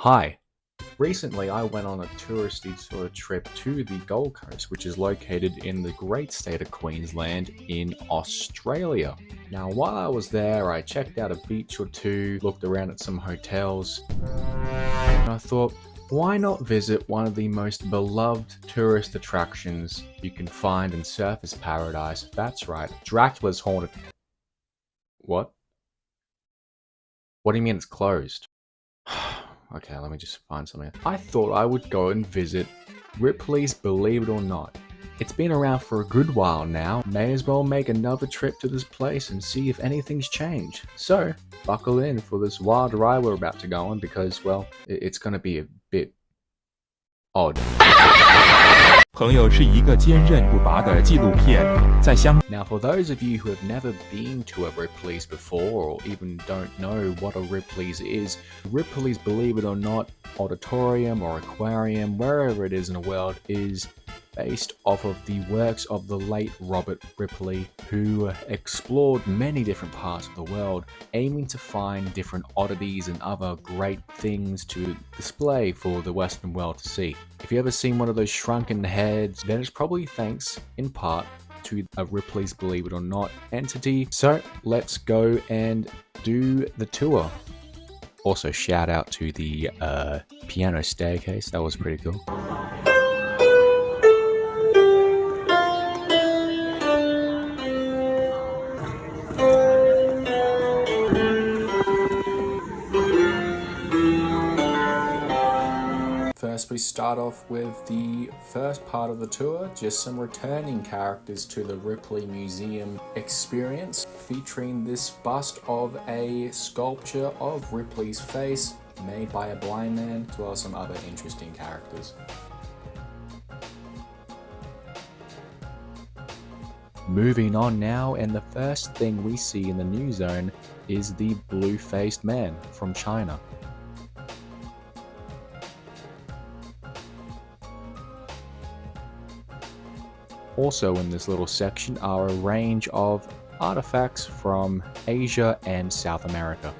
Hi. Recently, I went on a touristy sort of trip to the Gold Coast, which is located in the great state of Queensland in Australia. Now, while I was there, I checked out a beach or two, looked around at some hotels, and I thought, why not visit one of the most beloved tourist attractions you can find in Surfers Paradise? That's right, Dracula's Haunted. What? What do you mean it's closed? Okay, let me just find something. I thought I would go and visit Ripley's Believe It or Not. It's been around for a good while now. May as well make another trip to this place and see if anything's changed. So, buckle in for this wild ride we're about to go on because, well, it's gonna be a bit odd. 朋友是一个坚韧不拔的纪录片，在香。Now, for those of you who have never been to a Ripley's before, or even don't know what a Ripley's is, Ripley's Believe It or Not auditorium or aquarium, wherever it is in the world, is based off of the works of the late Robert Ripley, who explored many different parts of the world, aiming to find different oddities and other great things to display for the Western world to see. If you've ever seen one of those shrunken heads, then it's probably thanks, in part, to a Ripley's Believe It or Not entity. So let's go and do the tour. Also, shout out to the piano staircase, that was pretty cool. First, we start off with the first part of the tour, just some returning characters to the Ripley Museum experience, featuring this bust of a sculpture of Ripley's face made by a blind man, as well as some other interesting characters. Moving on now, and the first thing we see in the new zone is the blue-faced man from China. Also in this little section are a range of artifacts from Asia and South America.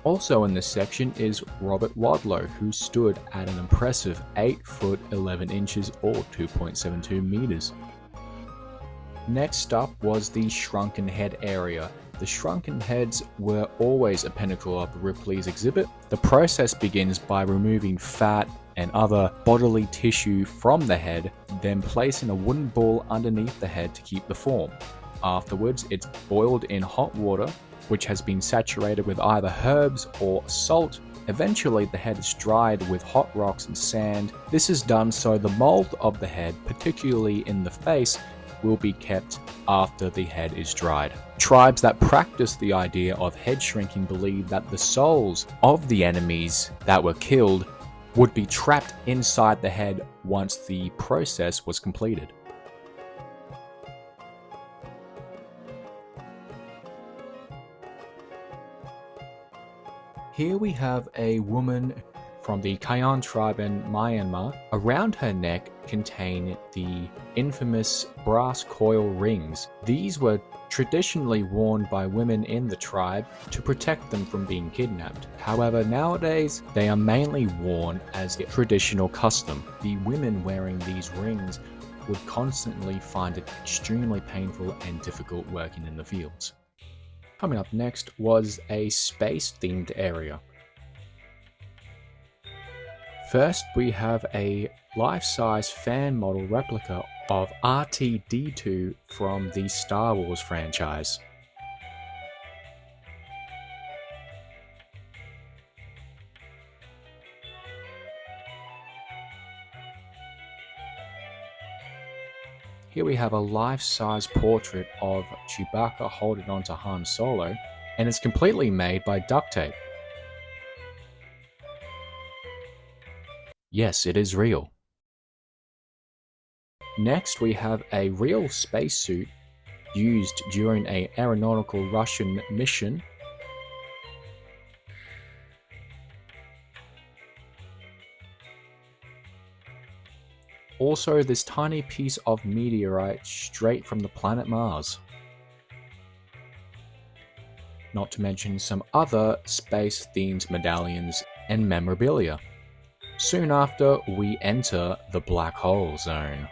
Also in this section is Robert Wadlow, who stood at an impressive 8 foot 11 inches or 2.72 meters. Next up was the shrunken head area. The shrunken heads were always a pinnacle of Ripley's exhibit. The process begins by removing fat and other bodily tissue from the head, then placing a wooden ball underneath the head to keep the form. Afterwards, it's boiled in hot water, which has been saturated with either herbs or salt. Eventually, the head is dried with hot rocks and sand. This is done so the mold of the head, particularly in the face, will be kept after the head is dried. Tribes that practice the idea of head shrinking believe that the souls of the enemies that were killed would be trapped inside the head once the process was completed. Here we have a woman from the Kayan tribe in Myanmar. Around her neck contain the infamous brass coil rings. These were traditionally worn by women in the tribe to protect them from being kidnapped. However, nowadays they are mainly worn as a traditional custom. The women wearing these rings would constantly find it extremely painful and difficult working in the fields. Coming up next was a space-themed area. First, we have a life-size fan model replica of RTD2 from the Star Wars franchise. Here we have a life-size portrait of Chewbacca holding onto Han Solo, and it's completely made by duct tape. Yes, it is real. Next, we have a real spacesuit used during an aeronautical Russian mission. Also, this tiny piece of meteorite straight from the planet Mars. Not to mention some other space-themed medallions and memorabilia. Soon after, we enter the black hole zone.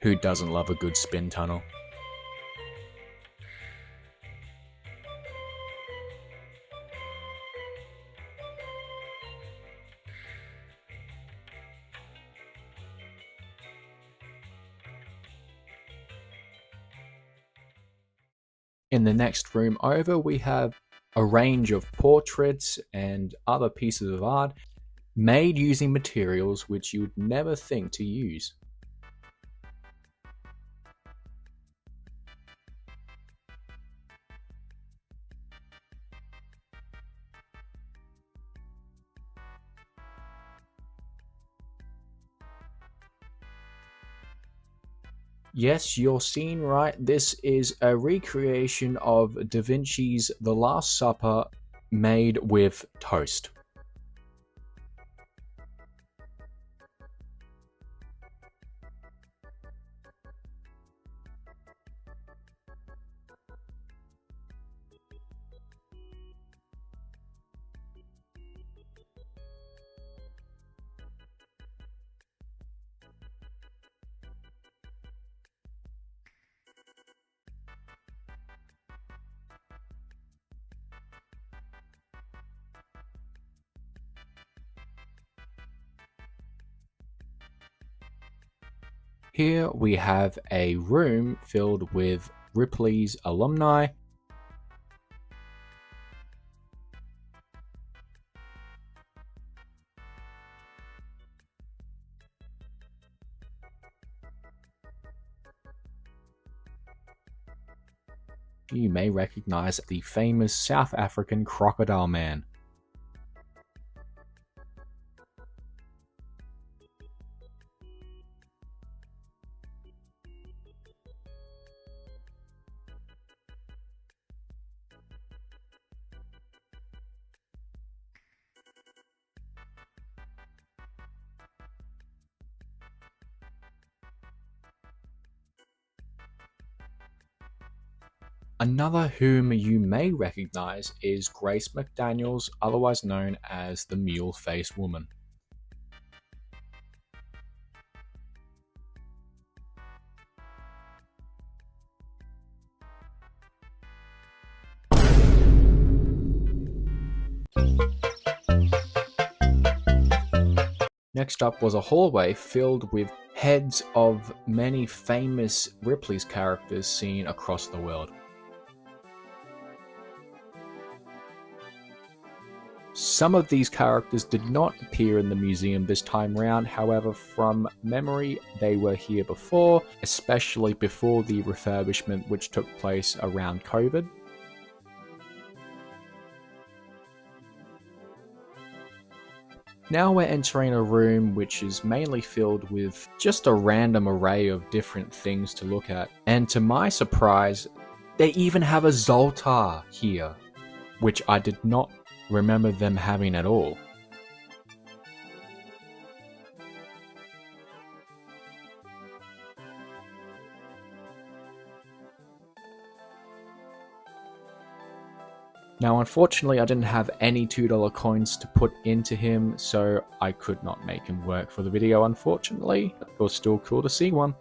Who doesn't love a good spin tunnel? In the next room over, we have a range of portraits and other pieces of art made using materials which you would never think to use. Yes, you're seeing right. This is a recreation of Da Vinci's The Last Supper made with toast. Here we have a room filled with Ripley's alumni. You may recognize the famous South African crocodile man. Another whom you may recognize is Grace McDaniels, otherwise known as the Mule-Faced Woman. Next up was a hallway filled with heads of many famous Ripley's characters seen across the world. Some of these characters did not appear in the museum this time round, however, from memory they were here before, especially before the refurbishment which took place around COVID. Now we're entering a room which is mainly filled with just a random array of different things to look at, and to my surprise, they even have a Zoltar here, which I did not remember them having at all. Now unfortunately I didn't have any $2 coins to put into him, so I could not make him work for the video unfortunately. It was still cool to see one.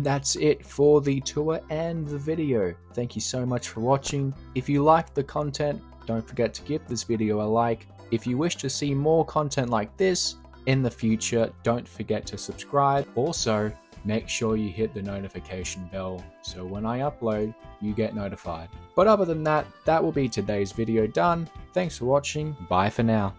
that's it for the tour and the video. Thank you so much for watching. If you liked the content, don't forget to give this video a like. If you wish to see more content like this in the future, don't forget to subscribe. Also, make sure you hit the notification bell so when I upload, you get notified. But other than that, that will be today's video done. Thanks for watching. Bye for now.